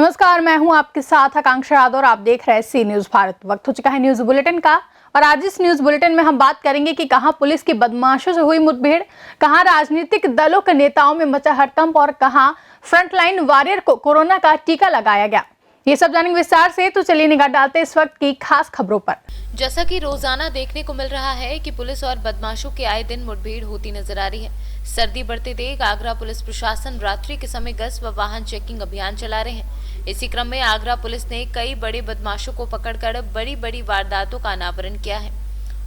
नमस्कार, मैं हूं आपके साथ आकांक्षा यादव और आप देख रहे हैं सी न्यूज भारत। वक्त हो चुका है न्यूज बुलेटिन का और आज इस न्यूज बुलेटिन में हम बात करेंगे कि कहां पुलिस की बदमाशों से हुई मुठभेड़, कहां राजनीतिक दलों के नेताओं में मचा हड़कंप और कहां फ्रंटलाइन वॉरियर को कोरोना का टीका लगाया गया। ये सब जानेंगे विस्तार से, तो चलिए निगाह डालते इस वक्त की खास खबरों पर। जैसा कि रोजाना देखने को मिल रहा है कि पुलिस और बदमाशों के आए दिन मुठभेड़ होती नजर आ रही है। सर्दी बढ़ते देख आगरा पुलिस प्रशासन रात्रि के समय गश्त व वाहन चेकिंग अभियान चला रहे हैं। इसी क्रम में आगरा पुलिस ने कई बड़े बदमाशों को पकड़कर बड़ी बड़ी वारदातों का अनावरण किया है।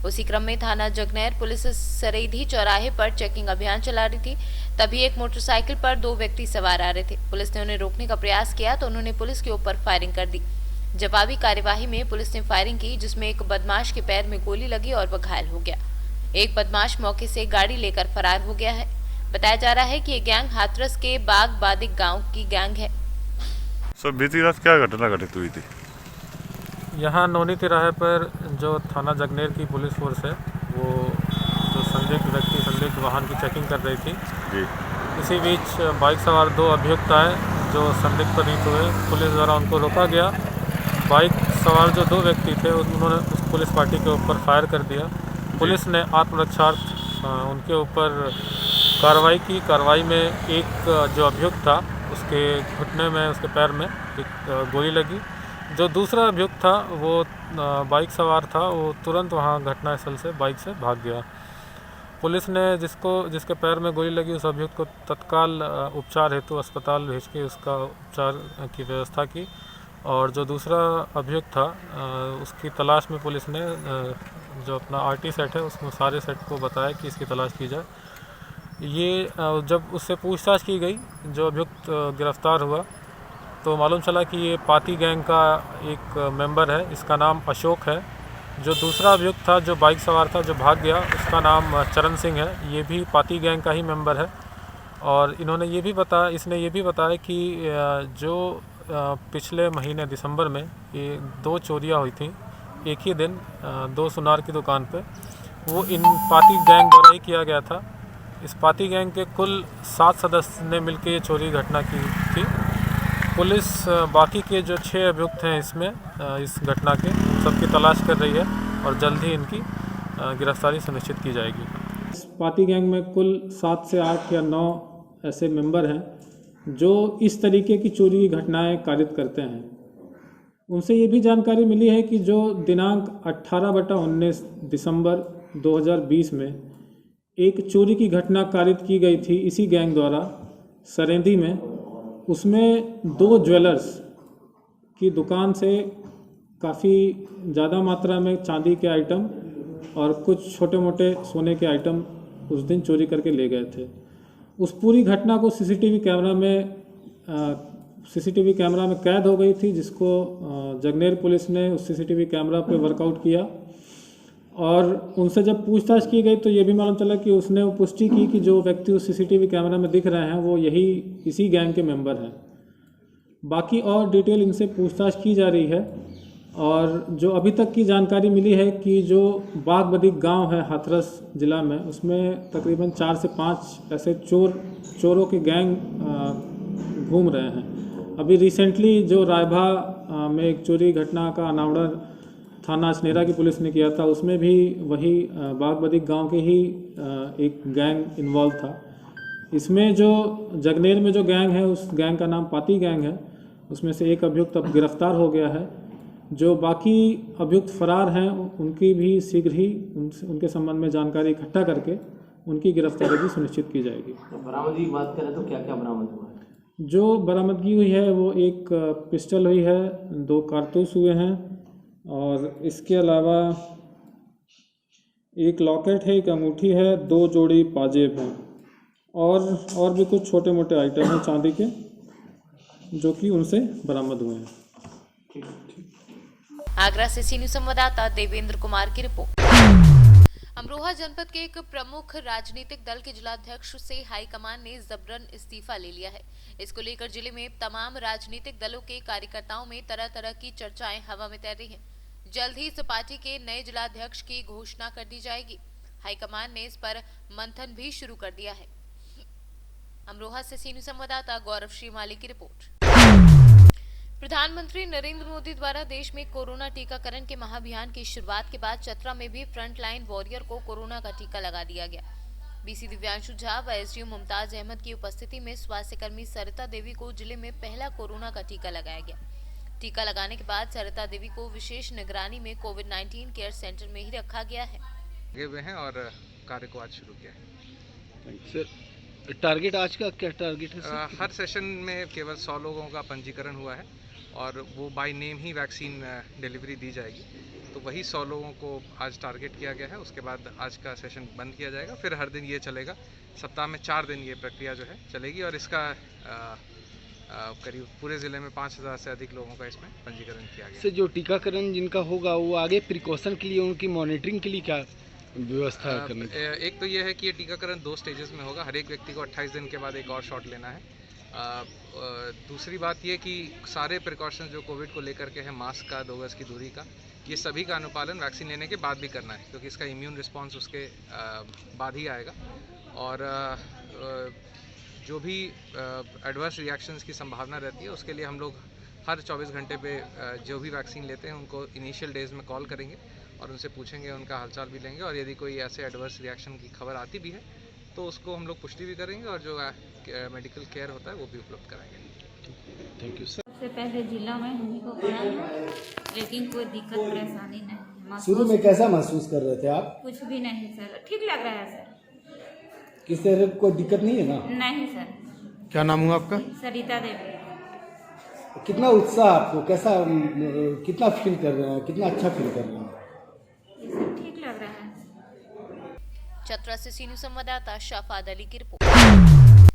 उसी क्रम में थाना जगनैर पुलिस सरेधी चौराहे पर चेकिंग अभियान चला रही थी, तभी एक मोटरसाइकिल पर दो व्यक्ति सवार आ रहे थे। पुलिस ने उन्हें रोकने का प्रयास किया तो उन्होंने पुलिस के ऊपर फायरिंग कर दी। जवाबी कार्यवाही में पुलिस ने फायरिंग की, जिसमें एक बदमाश के पैर में गोली लगी और वह घायल हो गया। एक बदमाश मौके से गाड़ी लेकर फरार हो गया है। बताया जा रहा है कि ये गैंग हाथरस के बाग बादिक गांव की गैंग है। सर, बीती रात क्या घटना घटित हुई थी? यहाँ नोनी तिराहे पर जो थाना जगनेर की पुलिस फोर्स है, वो जो संदिग्ध वाहन की चेकिंग कर रही थी जी। इसी बीच बाइक सवार दो अभियुक्त आए जो संदिग्ध प्रतीत हुए। पुलिस द्वारा उनको रोका गया। बाइक सवार जो दो व्यक्ति थे उन्होंने उस पुलिस पार्टी के ऊपर फायर कर दिया। पुलिस ने आत्मरक्षार्थ उनके ऊपर कार्रवाई की। कार्रवाई में एक जो अभियुक्त था उसके घुटने में, उसके पैर में एक गोली लगी। जो दूसरा अभियुक्त था वो बाइक सवार था, वो तुरंत वहाँ घटनास्थल से बाइक से भाग गया। पुलिस ने जिसके पैर में गोली लगी उस अभियुक्त को तत्काल उपचार हेतु अस्पताल भेज के उसका उपचार की व्यवस्था की। और जो दूसरा अभियुक्त था उसकी तलाश में पुलिस ने जो अपना आरटी सेट है उसमें सारे सेट को बताया कि इसकी तलाश की जाए। ये जब उससे पूछताछ की गई, जो अभियुक्त गिरफ्तार हुआ, तो मालूम चला कि ये पाती गैंग का एक मेंबर है। इसका नाम अशोक है। जो दूसरा अभियुक्त था जो बाइक सवार था, जो भाग गया, उसका नाम चरण सिंह है। ये भी पाती गैंग का ही मेंबर है। और इसने ये भी बताया कि जो पिछले महीने दिसंबर में ये दो चोरियां हुई थी एक ही दिन, दो सुनार की दुकान पे, वो इन पाती गैंग द्वारा ही किया गया था। इस पाती गैंग के कुल 7 सदस्य ने मिलकर ये चोरी घटना की थी। पुलिस बाकी के जो 6 अभियुक्त हैं इसमें इस घटना के, सबकी तलाश कर रही है और जल्द ही इनकी गिरफ्तारी सुनिश्चित की जाएगी। इस पाती गैंग में कुल 7 से 8 या 9 ऐसे मेंबर हैं जो इस तरीके की चोरी की घटनाएं कारित करते हैं। उनसे ये भी जानकारी मिली है कि जो दिनांक 18/19 दिसंबर 2020 में एक चोरी की घटना कारित की गई थी इसी गैंग द्वारा सरेंदी में, उसमें 2 ज्वेलर्स की दुकान से काफ़ी ज़्यादा मात्रा में चांदी के आइटम और कुछ छोटे मोटे सोने के आइटम उस दिन चोरी करके ले गए थे। उस पूरी घटना को सीसीटीवी कैमरा में कैद हो गई थी, जिसको जगनेर पुलिस ने उस सीसीटीवी कैमरा पे वर्कआउट किया। और उनसे जब पूछताछ की गई तो ये भी मालूम चला कि उसने पुष्टि की कि जो व्यक्ति उस सीसीटीवी कैमरा में दिख रहे हैं वो इसी गैंग के मेंबर हैं। बाकी और डिटेल इनसे पूछताछ की जा रही है। और जो अभी तक की जानकारी मिली है कि जो बाग बदिक गांव है हाथरस ज़िला में, उसमें तकरीबन 4 से 5 ऐसे चोरों के गैंग घूम रहे हैं। अभी रिसेंटली जो रायभा में एक चोरी घटना का अनावरण थाना अचनेरा की पुलिस ने किया था, उसमें भी वही बाग बदिक गांव के ही एक गैंग इन्वॉल्व था। इसमें जो जगनेर में जो गैंग है उस गैंग का नाम पाती गैंग है। उसमें से एक अभियुक्त अब गिरफ्तार हो गया है। जो बाकी अभियुक्त फरार हैं उनकी भी शीघ्र ही उनके संबंध में जानकारी इकट्ठा करके उनकी गिरफ्तारी भी सुनिश्चित की जाएगी। तो बरामदगी की बात करें तो क्या क्या बरामद हुआ है? जो बरामदगी हुई है वो एक पिस्टल हुई है, 2 कारतूस हुए हैं और इसके अलावा एक लॉकेट है, एक अंगूठी है, 2 जोड़ी पाजेब हैं और भी कुछ छोटे मोटे आइटम हैं चांदी के जो कि उनसे बरामद हुए हैं। आगरा से सी न्यूज संवाददाता देवेंद्र कुमार की रिपोर्ट। अमरोहा जनपद के एक प्रमुख राजनीतिक दल के जिलाध्यक्ष से हाईकमान ने जबरन इस्तीफा ले लिया है। इसको लेकर जिले में तमाम राजनीतिक दलों के कार्यकर्ताओं में तरह तरह की चर्चाएं हवा में तैर रही हैं। जल्द ही इस पार्टी के नए जिलाध्यक्ष की घोषणा कर दी जाएगी। हाईकमान ने इस पर मंथन भी शुरू कर दिया है। अमरोहा से सी न्यूज संवाददाता गौरव श्रीमाली की रिपोर्ट। प्रधानमंत्री नरेंद्र मोदी द्वारा देश में कोरोना टीकाकरण के महाअभियान की शुरुआत के बाद चतरा में भी फ्रंटलाइन वॉरियर को कोरोना का टीका लगा दिया गया। बीसी दिव्यांशु झा व एसडीओ मुमताज अहमद की उपस्थिति में स्वास्थ्यकर्मी सरिता देवी को जिले में पहला कोरोना का टीका लगाया गया। टीका लगाने के बाद सरिता देवी को विशेष निगरानी में कोविड-19 केयर सेंटर में ही रखा गया है। लगे हुए हैं और कार्य को आज शुरू किया है। सर, टारगेट आज का क्या टारगेट है सर? हर सेशन में केवल 100 लोगों का पंजीकरण हुआ है और वो बाय नेम ही वैक्सीन डिलीवरी दी जाएगी, तो वही 100 लोगों को आज टारगेट किया गया है। उसके बाद आज का सेशन बंद किया जाएगा, फिर हर दिन ये चलेगा। सप्ताह में 4 दिन ये प्रक्रिया जो है चलेगी और इसका करीब पूरे ज़िले में 5000 से अधिक लोगों का इसमें पंजीकरण किया गया। सर, जो टीकाकरण जिनका होगा वो आगे प्रिकॉशन के लिए, उनकी मॉनिटरिंग के लिए क्या व्यवस्था करनी चाहिए? एक तो ये है कि ये टीकाकरण 2 स्टेजेस में होगा। हर एक व्यक्ति को 28 दिन के बाद एक और शॉट लेना है। दूसरी बात ये कि सारे प्रिकॉशन जो कोविड को लेकर के है, मास्क का, 2 गज की दूरी का, ये सभी का अनुपालन वैक्सीन लेने के बाद भी करना है, क्योंकि इसका इम्यून रिस्पॉन्स उसके बाद ही आएगा। और जो भी एडवर्स रिएक्शंस की संभावना रहती है उसके लिए हम लोग हर 24 घंटे पे जो भी वैक्सीन लेते हैं उनको इनिशियल डेज में कॉल करेंगे और उनसे पूछेंगे, उनका हालचाल भी लेंगे, और यदि कोई ऐसे एडवर्स रिएक्शन की खबर आती भी है तो उसको हम लोग पुष्टि भी करेंगे और जो मेडिकल केयर होता है वो भी उपलब्ध कराएंगे। Thank you sir. सबसे पहले जिला में हम ही को पड़ा है, लेकिन कोई दिक्कत परेशानी नहीं। शुरू में कैसा महसूस कर रहे थे आप? कुछ भी नहीं सर, ठीक लग रहा है सर। किस तरह की कोई दिक्कत नहीं है ना? नहीं सर। क्या नाम हुआ आपका? सरिता देवी। कितना उत्साह आपको, कैसा, कितना फील कर रहे हैं, कितना अच्छा फील कर रहे हैं? ये सब ठीक लग रहा है। चतरा से सीनियर संवाददाता शाफाद अली की रिपोर्ट।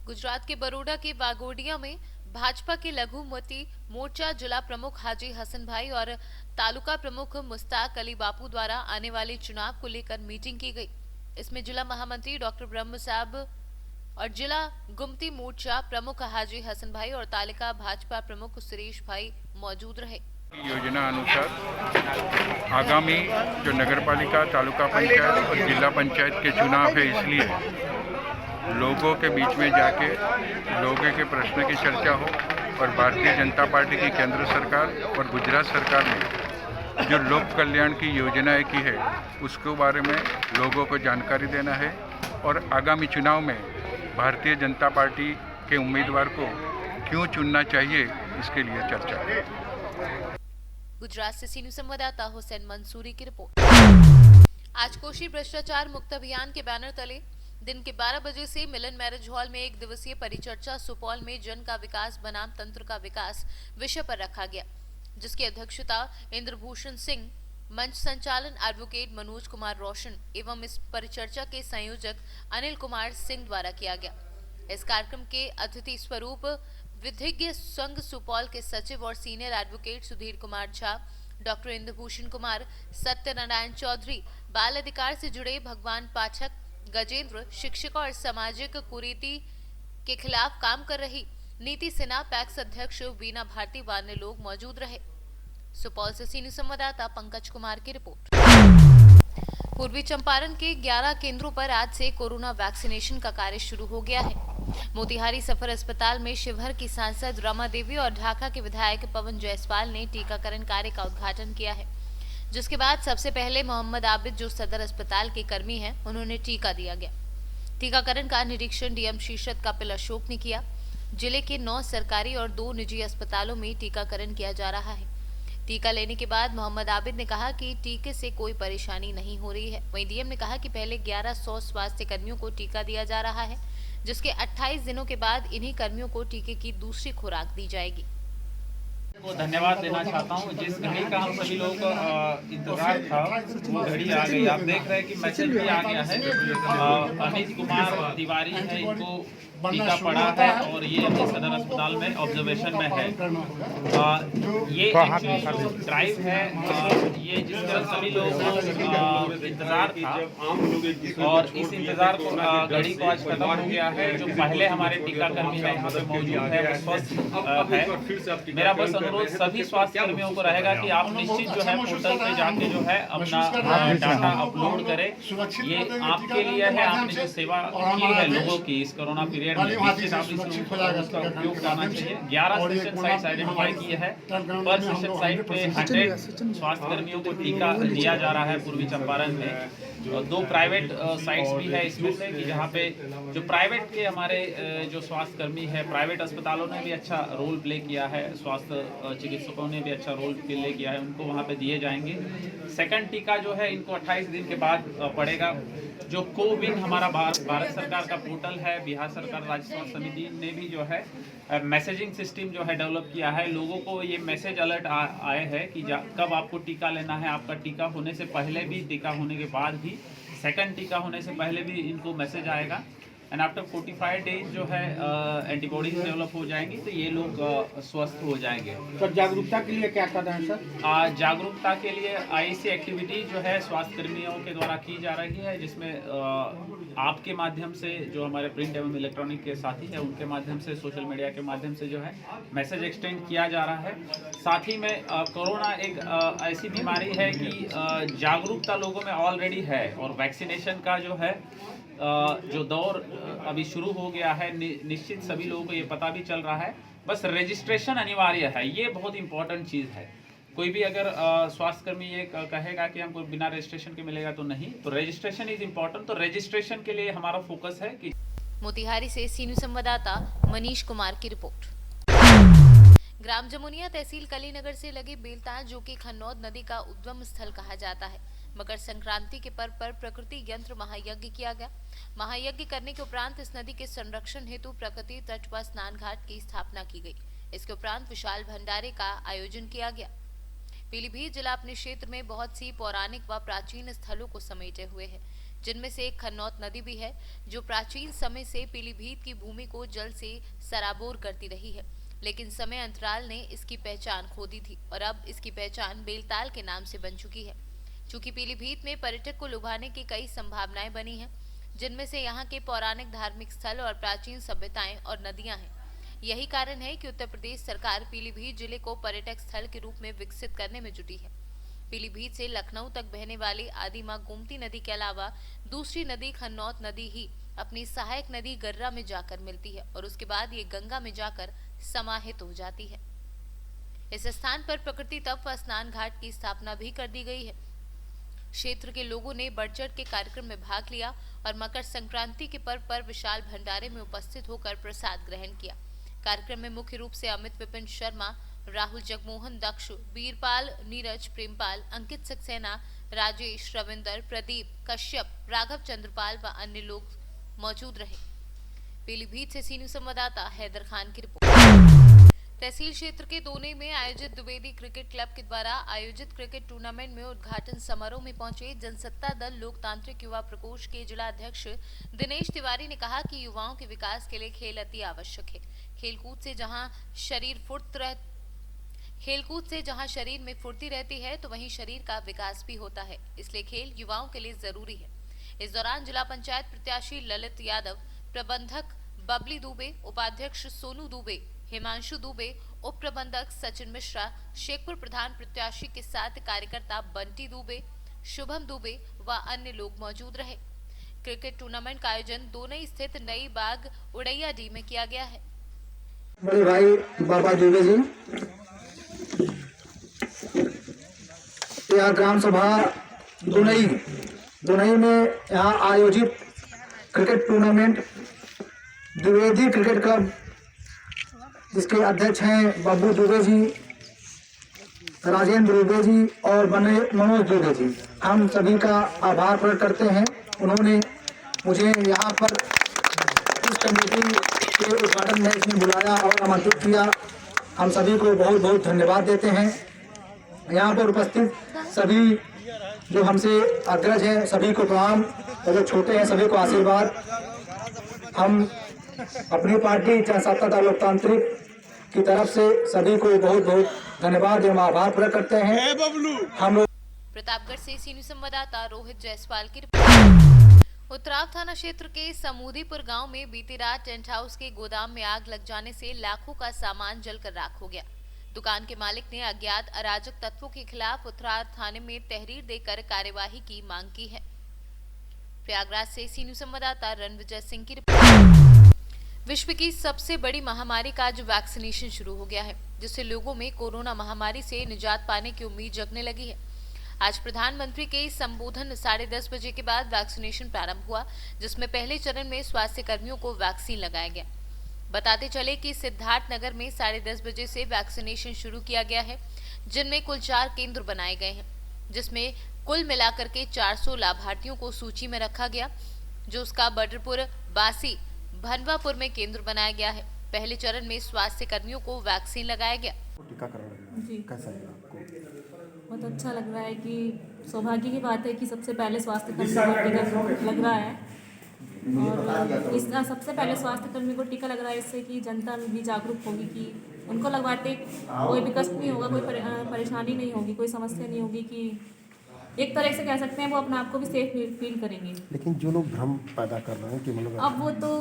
गुजरात के बरोडा के वागोडिया में भाजपा के लघुमती मोर्चा जिला प्रमुख हाजी हसन भाई और तालुका प्रमुख मुस्ताक अली बापू द्वारा आने वाले चुनाव को लेकर मीटिंग की गई। इसमें जिला महामंत्री डॉक्टर ब्रह्म साहब और जिला गुमती मोर्चा प्रमुख हाजी हसन भाई और तालिका भाजपा प्रमुख सुरेश भाई मौजूद रहे। योजना अनुसार आगामी जो नगरपालिका, तालुका पंचायत और जिला पंचायत के चुनाव है, इसलिए लोगों के बीच में जाके लोगों के प्रश्न की चर्चा हो और भारतीय जनता पार्टी की केंद्र सरकार और गुजरात सरकार ने जो लोक कल्याण की योजनाएं की है उसके बारे में लोगों को जानकारी देना है और आगामी चुनाव में भारतीय जनता पार्टी के उम्मीदवार को क्यों चुनना चाहिए इसके लिए चर्चा है। गुजरात से सीनियर संवाददाता हुसैन मंसूरी की रिपोर्ट। आज कोशी भ्रष्टाचार मुक्त अभियान के बैनर तले दिन के 12 बजे से मिलन मैरिज हॉल में 1 दिवसीय परिचर्चा सुपौल में जन का विकास बनाम तंत्र का विकास विषय पर रखा गया, जिसकी अध्यक्षता इंद्रभूषण सिंह, मंच संचालन एडवोकेट मनोज कुमार रोशन एवं इस परिचर्चा के संयोजक अनिल कुमार सिंह द्वारा किया गया। इस कार्यक्रम के अतिथि स्वरूप विधिज्ञ संघ सुपौल के सचिव और senior advocate Sudhir Kumar Jha, doctor Indrabhushan Kumar, Satyanarayan Chaudhary, बाल अधिकार से जुड़े भगवान पाठक, गजेंद्र, शिक्षक और सामाजिक कुरीति के खिलाफ काम कर रही नीति सिन्हा, पैक्स अध्यक्ष वीना भारती व अन्य लोग मौजूद रहे। सुपौल से सीनियर संवाददाता पंकज कुमार की रिपोर्ट। पूर्वी चंपारण के 11 केंद्रों पर आज से कोरोना वैक्सीनेशन का कार्य शुरू हो गया है। मोतिहारी सफर अस्पताल में शिवहर की सांसद रमा देवी और ढाका के विधायक पवन जायसवाल ने टीकाकरण कार्य का उद्घाटन किया है, जिसके बाद सबसे पहले मोहम्मद आबिद, जो सदर अस्पताल के कर्मी हैं, उन्होंने टीका दिया गया। टीकाकरण का निरीक्षण डीएम शीर्षद कपिल अशोक ने किया। जिले के 9 सरकारी और 2 निजी अस्पतालों में टीकाकरण किया जा रहा है। टीका लेने के बाद मोहम्मद आबिद ने कहा कि टीके से कोई परेशानी नहीं हो रही है। वहीं डीएम ने कहा कि पहले 1100 स्वास्थ्य कर्मियों को टीका दिया जा रहा है, जिसके 28 दिनों के बाद इन्हीं कर्मियों को टीके की दूसरी खुराक दी जाएगी। को धन्यवाद देना चाहता हूँ। जिस घड़ी का हम सभी लोग इंतजार था वो घड़ी आ गई। आप देख रहे हैं कि मैसेज भी आ गया है। अनिल कुमार तिवारी है, इनको टीका पड़ा है और ये अभी सदर अस्पताल में ऑब्जर्वेशन में है। ये एक्चुअली ड्राइव है, ये जिस तरह सभी लोग इंतजार था और इस इंतजार को घड़ी को आज खत्म हो गया है। जो पहले हमारे टीकाकर्मी है यहाँ पे मौजूद है, वो स्वस्थ है। मेरा बस अनुरोध सभी स्वास्थ्य कर्मियों को रहेगा कि आप निश्चित जो है पोर्टल पे जाके जो है अपना डाटा अपलोड करें। ये आपके लिए है, आपने जो सेवा की है लोगों की इस कोरोना पीरियड पीरियड में निश्चित आप इसका उपयोग करना चाहिए। 11 सेशन साइट्स आइडेंटिफाई किए हैं। पर सेशन साइट पे 100 स्वास्थ्य कर्मियों को टीका दिया जा रहा है पूर्वी चंपारण में। 2 प्राइवेट साइट्स भी है इसमें से कि जहाँ पे जो प्राइवेट के हमारे जो स्वास्थ्य कर्मी है, प्राइवेट अस्पतालों ने भी अच्छा रोल प्ले किया है, स्वास्थ्य चिकित्सकों ने भी अच्छा रोल प्ले किया है, उनको वहाँ पे दिए जाएंगे। सेकंड टीका जो है इनको 28 दिन के बाद पड़ेगा। जो कोविन हमारा भारत सरकार का पोर्टल है, बिहार सरकार राज्य स्वास्थ्य समिति ने भी जो है मैसेजिंग सिस्टम जो है डेवलप किया है। लोगों को ये मैसेज अलर्ट आए हैं कि कब आपको टीका लेना है। आपका टीका होने से पहले भी, टीका होने के बाद भी, सेकंड टीका होने से पहले भी इनको मैसेज आएगा। एंड आफ्टर 45 डेज जो है एंटीबॉडीज डेवलप हो जाएंगी, तो ये लोग स्वस्थ हो जाएंगे। तो जागरूकता के लिए क्या कर रहे हैं सर? जागरूकता के लिए आईसी एक्टिविटी जो है स्वास्थ्य कर्मियों के द्वारा की जा रही है, जिसमें आपके माध्यम से, जो हमारे प्रिंट एवं इलेक्ट्रॉनिक के साथी है उनके माध्यम से, सोशल मीडिया के माध्यम से जो है मैसेज एक्सटेंड किया जा रहा है। साथ ही में कोरोना एक ऐसी बीमारी है कि जागरूकता लोगों में ऑलरेडी है, और वैक्सीनेशन का जो है जो दौर अभी शुरू हो गया है, निश्चित सभी लोगों को ये पता भी चल रहा है। बस रजिस्ट्रेशन अनिवार्य है, ये बहुत इंपॉर्टेंट चीज़ है। कोई भी अगर स्वास्थ्यकर्मी ये कहेगा कि हमको बिना रजिस्ट्रेशन के मिलेगा तो नहीं, तो रजिस्ट्रेशन इज इम्पोर्टेंट। तो रजिस्ट्रेशन के लिए हमारा फोकस है कि मोतिहारी से सीनू संवाददाता मनीष कुमार की रिपोर्ट। ग्राम जमुनिया तहसील कलीनगर से लगे बेलताल, जो कि खन्नौद नदी का उद्गम स्थल कहा जाता है, मकर संक्रांति के पर्व पर प्रकृति यंत्र महायज्ञ किया गया। महायज्ञ करने के उपरांत इस नदी के संरक्षण हेतु प्रकृति तट पर स्नान घाट की स्थापना की गई। इसके उपरांत विशाल भंडारे का आयोजन किया गया। पीलीभीत जिला अपने क्षेत्र में बहुत सी पौराणिक व प्राचीन स्थलों को समेटे हुए है, जिनमें से एक खन्नौद नदी भी है, जो प्राचीन समय से पीलीभीत की भूमि को जल से सराबोर करती रही है। लेकिन समय अंतराल ने इसकी पहचान खो दी थी और अब इसकी पहचान बेलताल के नाम से बन चुकी है। चूंकि पीलीभीत में पर्यटक को लुभाने की कई संभावनाएं बनी हैं, जिनमें से यहाँ के पौराणिक धार्मिक स्थल और प्राचीन सभ्यताएं और नदियां हैं। यही कारण है कि उत्तर प्रदेश सरकार पीलीभीत जिले को पर्यटक स्थल के रूप में विकसित करने में जुटी है। पीलीभीत से लखनऊ तक बहने वाली आदि मां गोमती नदी के अलावा दूसरी नदी खन्नौद नदी ही अपनी सहायक नदी गर्रा में जाकर मिलती है और उसके बाद ये गंगा में जाकर समाहित हो जाती है। इस स्थान पर प्रकृति तप व स्नान घाट की स्थापना भी कर दी गई है। क्षेत्र के लोगों ने बढ़ चढ़ के कार्यक्रम में भाग लिया और मकर संक्रांति के पर्व पर विशाल भंडारे में उपस्थित होकर प्रसाद ग्रहण किया। कार्यक्रम में मुख्य रूप से अमित विपिन शर्मा, राहुल जगमोहन, दक्ष, वीरपाल, नीरज, प्रेमपाल, अंकित सक्सेना, राजेश, रविंदर, प्रदीप, कश्यप, राघव चंद्रपाल व अन्य लोग मौजूद रहे। पीलीभीत से सीनू संवाददाता हैदर खान की रिपोर्ट। तहसील क्षेत्र के दोने में आयोजित द्विवेदी क्रिकेट क्लब के द्वारा आयोजित क्रिकेट टूर्नामेंट में उद्घाटन समारोह में पहुंचे जनसत्ता दल लोकतांत्रिक युवा प्रकोष्ठ के जिला अध्यक्ष दिनेश तिवारी ने कहा कि युवाओं के विकास के लिए खेल अति आवश्यक है। खेलकूद से जहां शरीर में फुर्ती रहती है, तो वहीं शरीर का विकास भी होता है। इसलिए खेल युवाओं के लिए जरूरी है। इस दौरान जिला पंचायत प्रत्याशी ललित यादव, प्रबंधक बबली दुबे, उपाध्यक्ष सोनू दुबे, हिमांशु दुबे, उप प्रबंधक सचिन मिश्रा, शेखपुर प्रधान प्रत्याशी के साथ कार्यकर्ता बंटी दुबे, शुभम दुबे व अन्य लोग मौजूद रहे। क्रिकेट टूर्नामेंट का आयोजन दोनई स्थित नई बाग उड़ैयाडी में किया गया है। बड़े भाई बाबा दुबे जी, यहाँ ग्राम सभा दोनई में यहाँ आयोजित cricket tournament Dwivedi cricket club, जिसके अध्यक्ष हैं बब्बू दुबे जी, राजेंद्र दुबे जी और मनोज दुबे जी, हम सभी का आभार प्रकट करते हैं। उन्होंने मुझे यहाँ पर इस कमेटी के उद्घाटन में इसमें बुलाया और आमंत्रित किया। हम सभी को बहुत बहुत धन्यवाद देते हैं। यहाँ पर उपस्थित सभी जो हमसे अग्रज हैं, सभी को प्रणाम, और जो छोटे हैं सभी को आशीर्वाद। हम अपनी पार्टी जनसत्ता दल लोकतांत्रिक की तरफ से सभी को बहुत बहुत धन्यवाद एवं आभार प्रकट करते हैं। हम लोग प्रतापगढ़ से सीनियर संवाददाता रोहित जायसवाल की रिपोर्ट। उत्तराव थाना क्षेत्र के समूदीपुर गांव में बीती रात टेंट हाउस के गोदाम में आग लग जाने से लाखों का सामान जलकर राख हो गया। दुकान के मालिक ने अज्ञात अराजक तत्वों के खिलाफ उत्तराव थाने में तहरीर देकर कार्यवाही की मांग की है। प्रयागराज से सीनियर संवाददाता रणविजय सिंह की रिपोर्ट। विश्व की सबसे बड़ी महामारी का आज वैक्सीनेशन शुरू हो गया है, जिससे लोगों में कोरोना महामारी से निजात पाने की उम्मीद जगने लगी है। आज प्रधानमंत्री के संबोधन 10:30 बजे के बाद वैक्सीनेशन प्रारंभ हुआ, जिसमें पहले चरण में स्वास्थ्य कर्मियों को वैक्सीन लगाया गया। बताते चले कि सिद्धार्थनगर में 10:30 बजे से वैक्सीनेशन शुरू किया गया है, जिनमें कुल 4 केंद्र बनाए गए हैं, जिसमें कुल मिलाकर के 400 लाभार्थियों को सूची में रखा गया, जो उसका बदरपुर, बासी, भनवापुर में केंद्र बनाया गया है। पहले चरण में स्वास्थ्य कर्मियों को वैक्सीन लगाया गया। टीकाकरण जी कैसा लगा आपको? बहुत अच्छा लग रहा है कि सौभाग्य की बात है कि सबसे पहले स्वास्थ्य कर्मी को टीका लग रहा है, और इस सबसे पहले स्वास्थ्य कर्मी को टीका लग रहा है, इससे कि जनता भी जागरूक होगी कि उनको लगवाते कोई भी कष्ट नहीं होगा, कोई परेशानी नहीं होगी, कोई समस्या नहीं होगी, कि एक तरह से कह सकते हैं वो अपने आप को भी सेफ फील करेंगे। लेकिन जो लोग भ्रम पैदा कर रहे हैं कि मतलब अब वो तो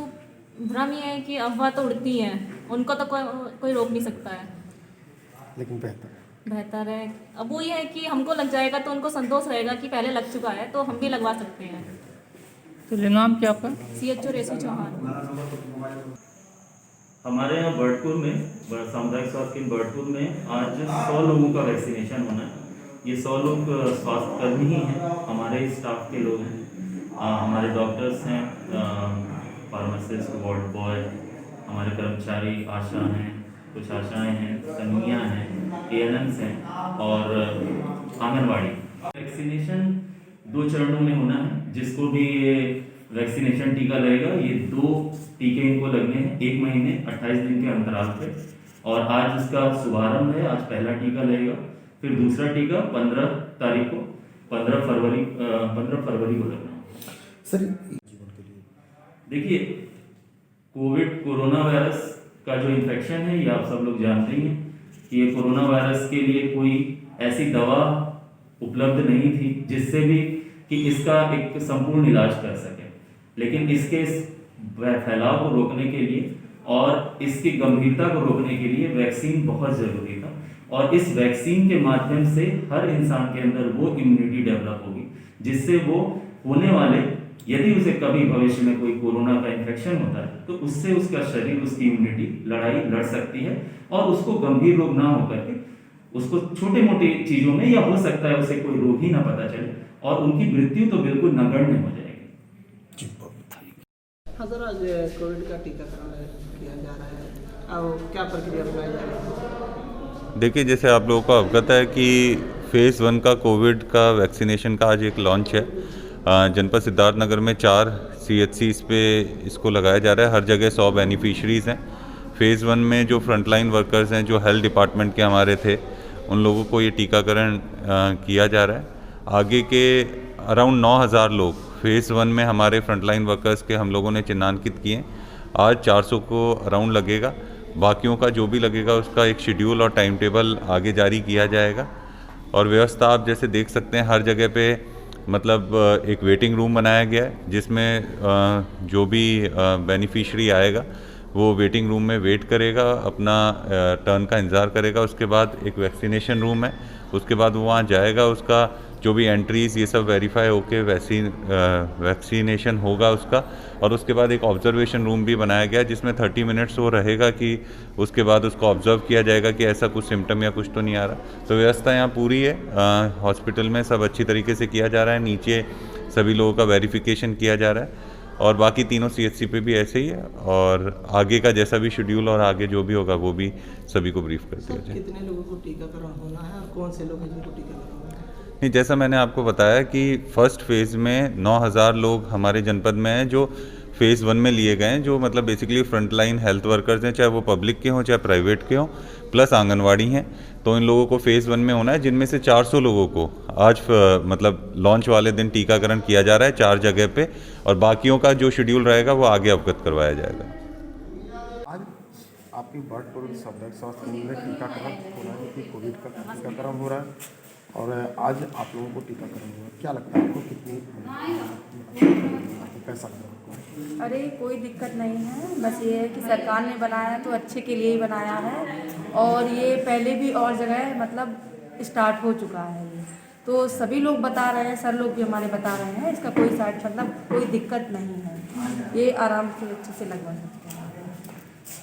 भ्रम ये है कि अफवाह तो उड़ती हैं, उनको तो कोई रोक नहीं सकता है, लेकिन बेहतर है। अब वो ये है कि हमको लग जाएगा तो उनको संतोष रहेगा कि पहले लग चुका है तो हम भी लगवा सकते हैं। तो नाम क्या आपका? CHO रेशू चौहान। हमारे यहाँ बर्डपुर में सामुदायिक स्वास्थ्य केंद्र बर्डपुर में आज 100 लोगों का वैक्सीनेशन होना है। ये 100 लोग स्वास्थ्य कर्मी ही हैं, हमारे स्टाफ के लोग हैं, हमारे डॉक्टर्स हैं, फार्मासिस्ट, वार्ड बॉय, हमारे कर्मचारी, आशा हैं, कुछ आशाएं हैं, कन्या हैं, ANMs हैं और आंगनवाड़ी। वैक्सीनेशन 2 चरणों में होना है। जिसको भी ये वैक्सीनेशन टीका लगेगा, ये 2 टीके इनको लगने हैं 1 महीने 28 दिन के अंतराल पे, और आज इसका शुभारंभ है। आज पहला टीका लगेगा, फिर दूसरा टीका 15 तारीख को 15 फरवरी को लगना। सर देखिए, कोरोना वायरस का जो इन्फेक्शन है, ये आप सब लोग जानते ही हैं कि ये कोरोना वायरस के लिए कोई ऐसी दवा उपलब्ध नहीं थी जिससे भी कि इसका एक संपूर्ण इलाज कर सके। लेकिन इसके फैलाव को रोकने के लिए और इसकी गंभीरता को रोकने के लिए वैक्सीन बहुत ज़रूरी था, और इस वैक्सीन के माध्यम से हर इंसान के अंदर वो इम्यूनिटी डेवलप होगी जिससे वो होने वाले, यदि उसे कभी भविष्य में कोई कोरोना का इन्फेक्शन होता है तो उससे उसका शरीर, उसकी इम्यूनिटी लड़ाई लड़ सकती है, और उसको गंभीर रोग ना होकर के उसको छोटे मोटे चीज़ों में, या हो सकता है उसे कोई रोग ही ना पता चले, और उनकी मृत्यु तो बिल्कुल नगण्य हो जाएगी। हाँ सर, आज कोविड का टीकाकरण किया जा रहा है, अब क्या प्रक्रिया अपनाई जा रही है? देखिए, जैसे आप लोगों को अवगत है कि फेज़ 1 का कोविड का वैक्सीनेशन का आज एक लॉन्च है। जनपद सिद्धार्थनगर में 4 CHCs पे इसको लगाया जा रहा है। हर जगह 100 बेनिफिशरीज़ हैं। फेज़ 1 में जो फ्रंटलाइन वर्कर्स हैं, जो हेल्थ डिपार्टमेंट के हमारे थे, उन लोगों को ये टीकाकरण किया जा रहा है। आगे के अराउंड 9000 लोग फेज़ 1 में हमारे फ्रंटलाइन वर्कर्स के हम लोगों ने चिन्हांकित किए। आज 400 को अराउंड लगेगा। बाकियों का जो भी लगेगा उसका एक शेड्यूल और टाइम टेबल आगे जारी किया जाएगा। और व्यवस्था आप जैसे देख सकते हैं, हर जगह पे मतलब एक वेटिंग रूम बनाया गया है, जिसमें जो भी बेनिफिशरी आएगा वो वेटिंग रूम में वेट करेगा, अपना टर्न का इंतज़ार करेगा। उसके बाद एक वैक्सीनेशन रूम है, उसके बाद वो वहाँ जाएगा, उसका जो भी एंट्रीज़ ये सब वेरीफाई होके वैक्सीनेशन होगा उसका। और उसके बाद एक ऑब्जर्वेशन रूम भी बनाया गया जिसमें 30 मिनट्स वो रहेगा, कि उसके बाद उसको ऑब्जर्व किया जाएगा कि ऐसा कुछ सिम्टम या कुछ तो नहीं आ रहा। तो व्यवस्था यहाँ पूरी है। हॉस्पिटल में सब अच्छी तरीके से किया जा रहा है। नीचे सभी लोगों का वेरिफिकेशन किया जा रहा है, और बाकी तीनों CHC पे भी ऐसे ही है। और आगे का जैसा भी शेड्यूल और आगे जो भी होगा वो भी सभी को ब्रीफ कर दिया जाए। कितने लोगों को टीकाकरण होना है और कौन से लोग हैं जिनको टीकाकरण होना है? नहीं, जैसा मैंने आपको बताया कि फर्स्ट फेज़ में 9000 लोग हमारे जनपद में हैं जो फेज़ 1 में लिए गए हैं, जो मतलब बेसिकली फ्रंटलाइन हेल्थ वर्कर्स हैं, चाहे वो पब्लिक के हों चाहे प्राइवेट के हों, प्लस आंगनवाड़ी हैं। तो इन लोगों को फेज़ 1 में होना है, जिनमें से 400 लोगों को आज मतलब लॉन्च वाले दिन टीकाकरण किया जा रहा है 4 जगह पे, और बाकियों का जो शेड्यूल रहेगा वो आगे अवगत करवाया जाएगा। आज आपकी बर्डपुर सामुदायिक स्वास्थ्य केंद्र में टीकाकरण हो रहा है, कि कोविड का टीकाकरण हो रहा है, और आज आप लोगों को टीकाकरण हुआ, क्या लगता है आपको, कितनी कैसा लगा आपको? अरे कोई दिक्कत नहीं है, बस ये है कि सरकार ने बनाया तो अच्छे के लिए ही बनाया है, और ये पहले भी और जगह मतलब स्टार्ट हो चुका है। ये तो सभी लोग बता रहे हैं, सर लोग भी हमारे बता रहे हैं, इसका कोई साइड मतलब कोई दिक्कत नहीं है, ये आराम से अच्छे से लगवा सकते हैं।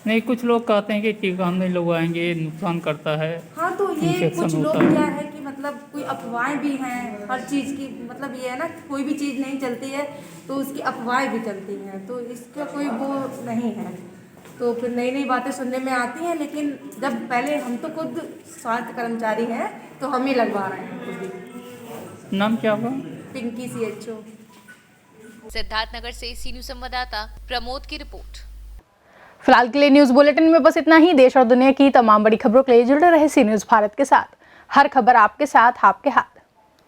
नहीं, कुछ लोग कहते हैं कि टीका हम नहीं लगवाएंगे, नुकसान करता है। हाँ, तो ये इन्फेक्शन कुछ लोग होता है। क्या है कि मतलब कोई अफवाहें भी हैं हर चीज़ की, मतलब ये है ना, कोई भी चीज़ नहीं चलती है तो उसकी अफवाहें भी चलती हैं, तो इसका कोई वो नहीं है। तो फिर नई नई बातें सुनने में आती हैं, लेकिन जब पहले हम तो खुद स्वास्थ्य कर्मचारी हैं तो हम ही लगवा रहे हैं खुद ही। नाम क्या हुआ? पिंकी CHO। सिद्धार्थनगर से सी न्यूज संवाददाता प्रमोद की रिपोर्ट। फिलहाल के लिए न्यूज बुलेटिन में बस इतना ही। देश और दुनिया की तमाम बड़ी खबरों के लिए जुड़े रहे सी न्यूज भारत के साथ। हर खबर आपके साथ, आपके हाथ।